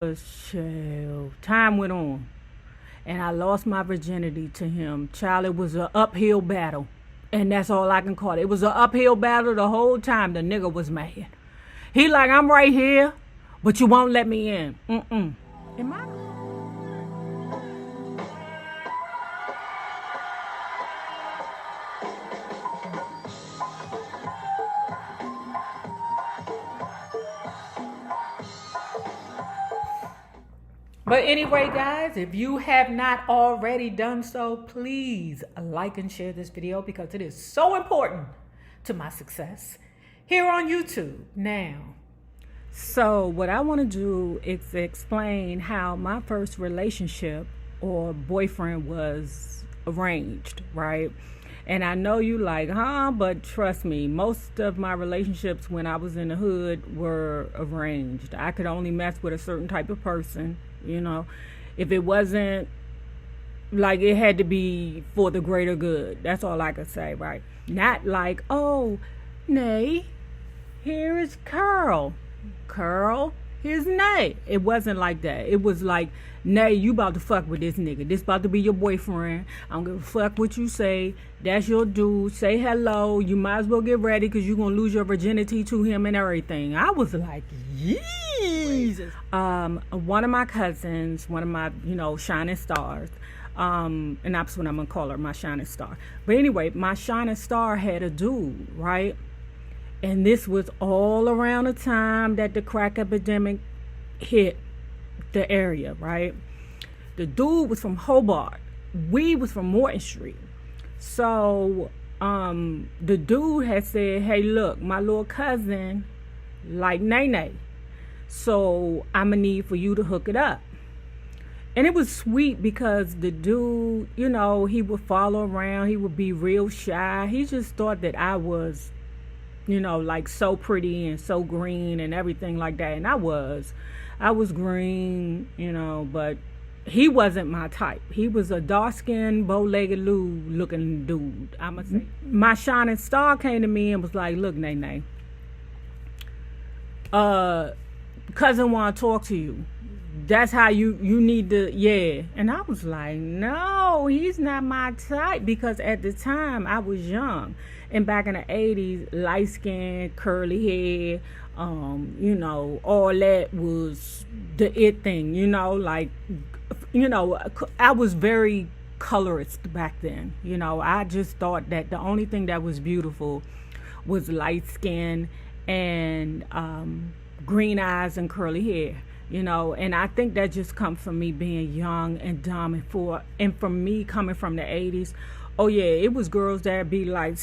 Child, time went on, and I lost my virginity to him. Child, it was an uphill battle, and that's all I can call it. It was an uphill battle the whole time. The nigga was mad. He like, I'm right here, but you won't let me in. Am I? But anyway, guys, if you have not already done so, please like and share this video because it is so important to my success here on YouTube. Now, so what I want to do is explain how my first relationship or boyfriend was arranged, right? And I know you like, but trust me, most of my relationships when I was in the hood were arranged. I could only mess with a certain type of person. You know, if it wasn't like, it had to be for the greater good. That's all I could say, right? Not like, oh, Nay, here is Curl. Curl, here's Nay. It wasn't like that. It was like, Nay, you about to fuck with this nigga. This about to be your boyfriend. I don't give a fuck what you say. That's your dude. Say hello. You might as well get ready because you're going to lose your virginity to him and everything. I was like, Jesus. One of my cousins, one of my, shining stars, and that's what I'm going to call her, my shining star. But anyway, my shining star had a dude, right? And this was all around the time that the crack epidemic hit the area, right? The dude was from Hobart. We was from Morton Street. So the dude had said, hey, look, my little cousin like Nay. So I'm going to need for you to hook it up. And it was sweet because the dude, he would follow around. He would be real shy. He just thought that I was, like so pretty and so green and everything like that. And I was green, but he wasn't my type. He was a dark-skinned, bow-legged looking dude, I must say. My shining star came to me and was like, look, Nay, cousin want to talk to you. That's how you need to, yeah. And I was like, no, he's not my type, because at the time I was young. And back in the 80s, light skin, curly hair, all that was the it thing, I was very colorist back then. I just thought that the only thing that was beautiful was light skin and green eyes and curly hair. And I think that just comes from me being young and dumb, and from me coming from the 80s. Oh yeah, it was girls that be like,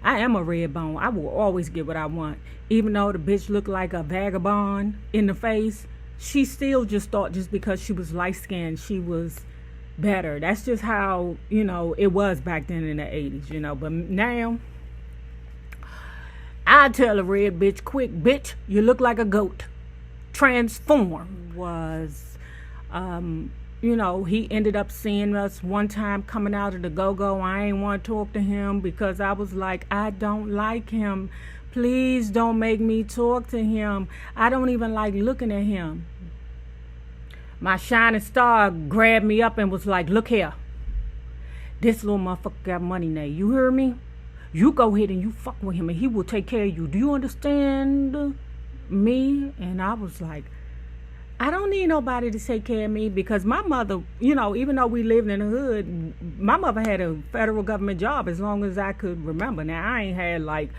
I am a red bone. I will always get what I want. Even though the bitch looked like a vagabond in the face, she still just thought just because she was light skinned, she was better. That's just how, it was back then in the 80s, But now, I tell a red bitch, quick, bitch, you look like a goat. Transform was, he ended up seeing us one time coming out of the go-go. I ain't want to talk to him because I was like, I don't like him. Please don't make me talk to him. I don't even like looking at him. My shining star grabbed me up and was like, look here. This little motherfucker got money now. You hear me? You go ahead and you fuck with him and he will take care of you. Do you understand me? And I was like, I don't need nobody to take care of me, because my mother, even though we lived in the hood, my mother had a federal government job as long as I could remember. Now, I ain't had like,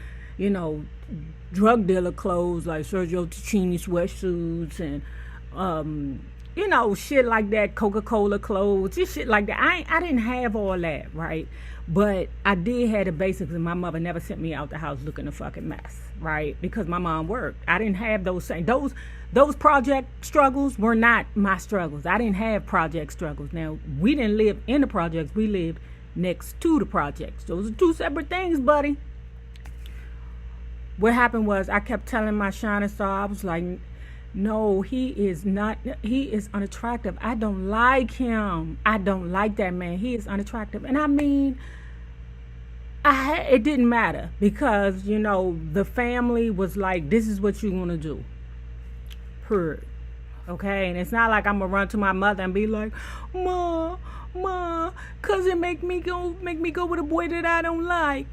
drug dealer clothes like Sergio Tacchini sweatsuits and, shit like that, Coca-Cola clothes, just shit like that. I didn't have all that, right? But I did have the basics, and my mother never sent me out the house looking a fucking mess, right? Because my mom worked. I didn't have those same, those project struggles were not my struggles. I didn't have project struggles. Now, we didn't live in the projects. We lived next to the projects. Those are two separate things, buddy. What happened was, I kept telling my shining star, I was like, no, he is unattractive. I don't like him. I don't like that man. He is unattractive. And I mean, it didn't matter because, the family was like, this is what you're going to do. Heard. Okay, and it's not like I'm gonna run to my mother and be like, Ma, cause it make me go with a boy that I don't like.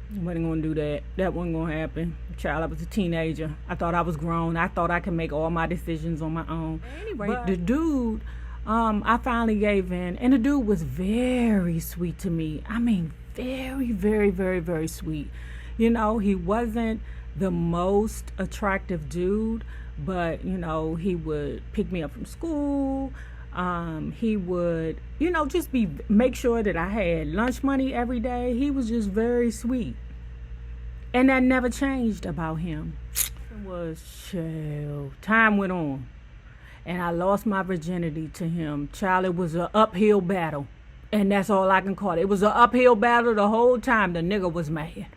I wasn't gonna do that. That wasn't gonna happen. Child, I was a teenager. I thought I was grown. I thought I could make all my decisions on my own. Anyway, but the dude, I finally gave in, and the dude was very sweet to me. I mean, very, very, very, very sweet. You know, he wasn't the most attractive dude, but you know, he would pick me up from school. He would, you know, just make sure that I had lunch money every day. He was just very sweet, and that never changed about him. It was chill. Time went on, and I lost my virginity to him. Child, it was an uphill battle, and that's all I can call it. It was an uphill battle the whole time. The nigga was mad.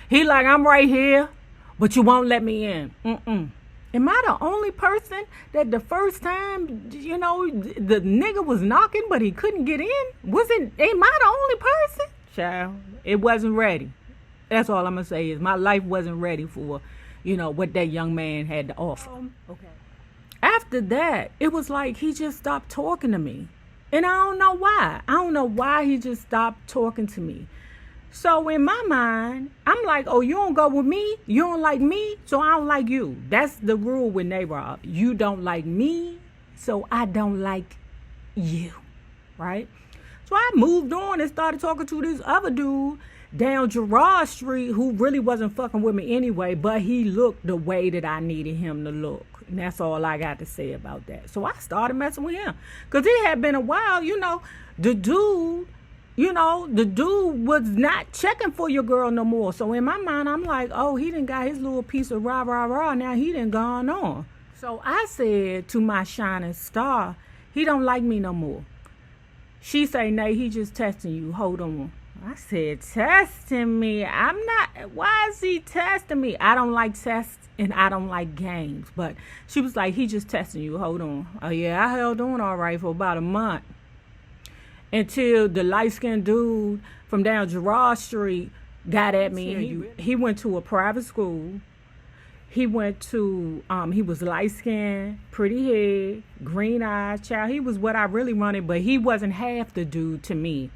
He like, I'm right here, but you won't let me in. Am I the only person that the first time, you know, the nigga was knocking, but he couldn't get in? Am I the only person? Child, it wasn't ready. That's all I'm going to say is my life wasn't ready for, you know, what that young man had to offer. Okay. After that, it was like he just stopped talking to me. And I don't know why. I don't know why he just stopped talking to me. So in my mind, I'm like, oh, you don't go with me? You don't like me? So I don't like you. That's the rule with NayRob. You don't like me, so I don't like you, right? So I moved on and started talking to this other dude down Gerard Street who really wasn't fucking with me anyway, but he looked the way that I needed him to look. And that's all I got to say about that. So I started messing with him because it had been a while, you know, the dude was not checking for your girl no more. So in my mind, I'm like, oh, he done got his little piece of rah. Now he done gone on. So I said to my shining star, he don't like me no more. She say, Nay, he just testing you. Hold on. I said, testing me? I'm not. Why is he testing me? I don't like tests and I don't like games. But she was like, he just testing you. Hold on. Oh, yeah, I held on all right for about a month. Until the light-skinned dude from down Gerard Street got at me. He went to a private school. He went to, he was light-skinned, pretty hair, green eyes, child. He was what I really wanted, but he wasn't half the dude to me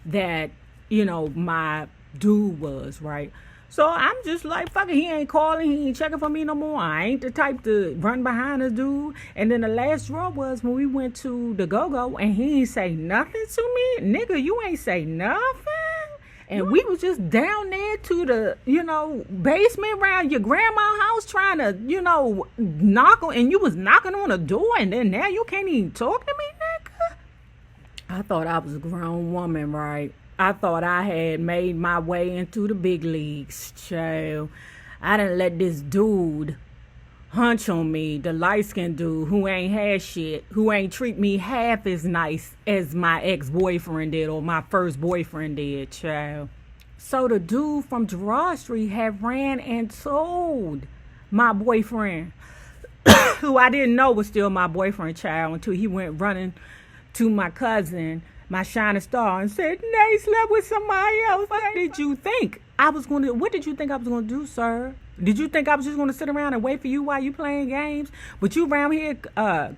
that, you know, my dude was, right? So I'm just like, fuck it, he ain't calling, he ain't checking for me no more. I ain't the type to run behind this dude. And then the last straw was when we went to the go-go and he ain't say nothing to me. Nigga, you ain't say nothing. And we was just down there to the, you know, basement around your grandma's house trying to, you know, knock on, and you was knocking on the door and then now you can't even talk to me, nigga. I thought I was a grown woman, right? I thought I had made my way into the big leagues, child. I done let this dude hunch on me, the light-skinned dude who ain't had shit, who ain't treat me half as nice as my ex-boyfriend did or my first boyfriend did, child. So the dude from Gerard Street had ran and told my boyfriend, who I didn't know was still my boyfriend, child, until he went running to my cousin, my shining star, and said, Nay slept with somebody else. What did you think I was going to, what did you think I was going to do, sir? Did you think I was just going to sit around and wait for you while you playing games? But you around here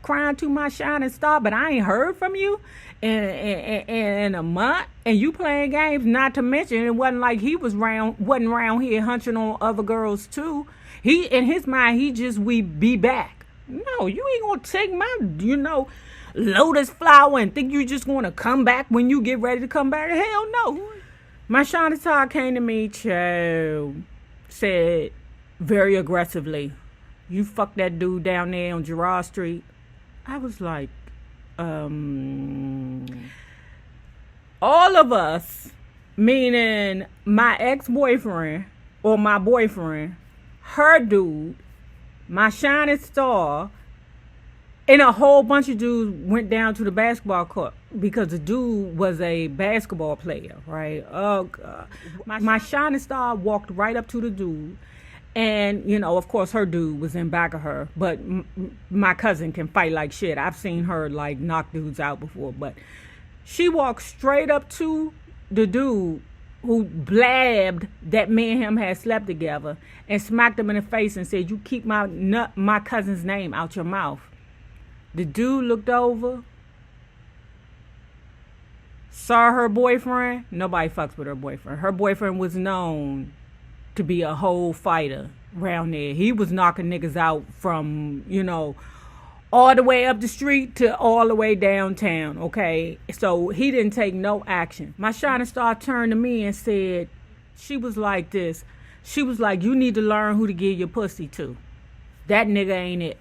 crying to my shining star, but I ain't heard from you in a month, and you playing games, not to mention it wasn't like he wasn't around here hunching on other girls too. He, in his mind, we be back. No, you ain't going to take my, you know, lotus flower and think you just going to come back when you get ready to come back. Hell no. My shining star came to me, child, said very aggressively, you fucked that dude down there on Gerard Street. I was like, all of us, meaning my ex-boyfriend or my boyfriend, her dude, my shining star, and a whole bunch of dudes went down to the basketball court because the dude was a basketball player, right? Oh, God. My shining star walked right up to the dude. And, you know, of course, her dude was in back of her. But my cousin can fight like shit. I've seen her, like, knock dudes out before. But she walked straight up to the dude who blabbed that me and him had slept together and smacked him in the face and said, you keep my cousin's name out your mouth. The dude looked over, saw her boyfriend. Nobody fucks with her boyfriend. Her boyfriend was known to be a whole fighter around there. He was knocking niggas out from, all the way up the street to all the way downtown, okay? So he didn't take no action. My shining star turned to me and said, she was like this. She was like, you need to learn who to give your pussy to. That nigga ain't it.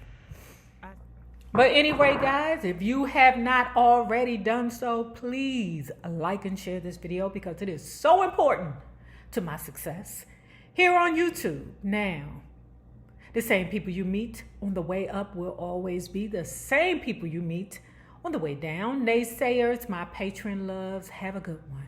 But anyway, guys, if you have not already done so, please like and share this video because it is so important to my success here on YouTube. Now, the same people you meet on the way up will always be the same people you meet on the way down. Naysayers, my patron loves, have a good one.